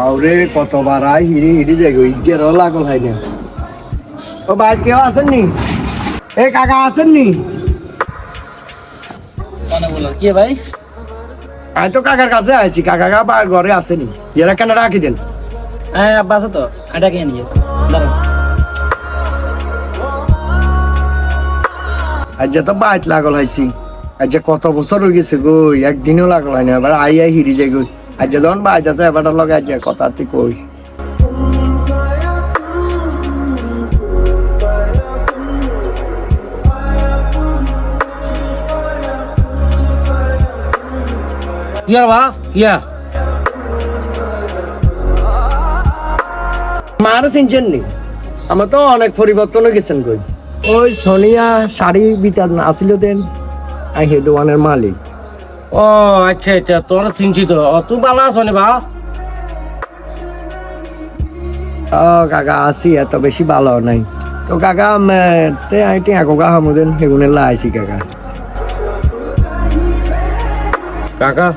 আরে কতবার আই হিরি হিরি যাই ইগের লাগল হয় না। ও ভাই কেউ আসেননি? এ কাকা আসেননি? কি ভাই? আমি তো কাকার কাছে আইছি, কাকা ঘরে আসেনি, এরা কেন রাখি দেন? হ্যাঁ আব্বা আছে তো, এটা কে নিয়ে আজ তো বাইত লাগল হয়েছি, আজ কত বছর হয়ে গেছে গো, একদিনও লাগল হয় না। এবার আই হিরি যাই গো, আজ যখন বাইত আছে এবার লগে আজ কথা কই। মার চিনছেন নি? আমার তো অনেক পরিবর্তন হয়ে গেছেন কই। ওই সোনিয়া শাড়ি বিতার আসিল দেন, আই হে দোকানের মালিক। ও আচ্ছা আচ্ছা, তোর চিনছি তো। তুই ভালো আছো নি বা? ও কাকা আসি, এত বেশি ভালো নাই তো কাকা। আইটি কাকা হামুদেন হেগুনের লাইছি কাকা। কাকা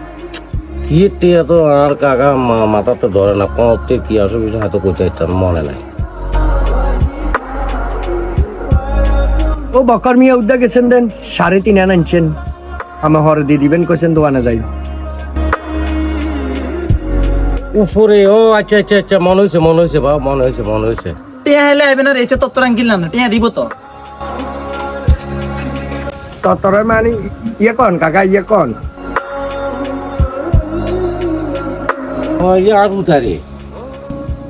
কি টিয়া তো আর কাকা মাথা তো ধরে না, কত কি অসুবিধা হয়তো করতে ইচ্ছার মনে নাই। ও বকর মিয়া উদ্যা গেছেন দেন, 3.5 আনছেন, আমার হরে দিয়ে দিবেন কইছেন দোকানে যাই। উপরে ও আচ্ছা আচ্ছা আচ্ছা, মনে হয়েছে বা মনে হয়েছে। টিয়া হেলে আইবে না, রেচে তত্তর আঙ্কিলাম না, টিয়া দিব তো। ততরে মানে ইয়ে কন কাকা, ইয়ে কন আর উঠারে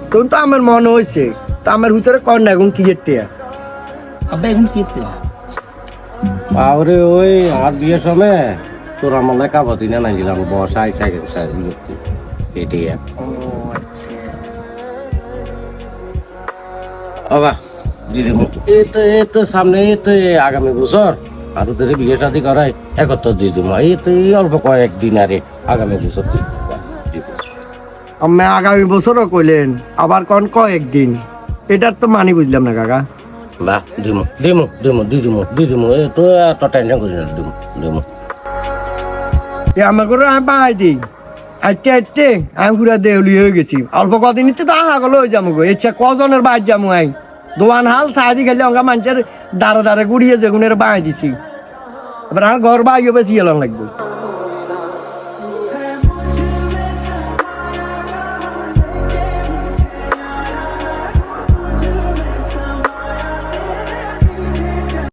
তখন তো আমার মনে হয়েছে, তো আমার ভিতরে কন না এখন কি টিয়া। আব্বা এখন কি আরে ওই আর বিয়ের সময় তোর আমার লেখা পাতি না দিলাম বসাই চাইকে এটি বাবা দিদি তো সামনে তো আগামী বছর আর ওদের বিয়ে শাদী করাই একত্র দিয়ে দিব, এই তো অল্প কয়েকদিন আরে আগামী বছর আমি আগামী বছরও কইলেন, আবার কন কয়েকদিন, এটার তো মানি বুঝলাম না কাকা। বাহ দিদিমু এ তো এত টেনশন করি না, দিমু আমার করে আমি পাই দিই আইতে আইতে আমি পুরা দেউলি হয়ে গেছি। অল্প কদিন তো আহা গেল হয়ে যাবো গো, ইচ্ছা কজনের বাইর যাবো আই দোয়ান হাল সাইদি খেলে অঙ্গা মানুষের দাঁড়ে দাঁড়ে গুড়িয়ে যেগুনের বাই দিছি, এবার আর ঘর বাইও বেশি এলাম লাগবে।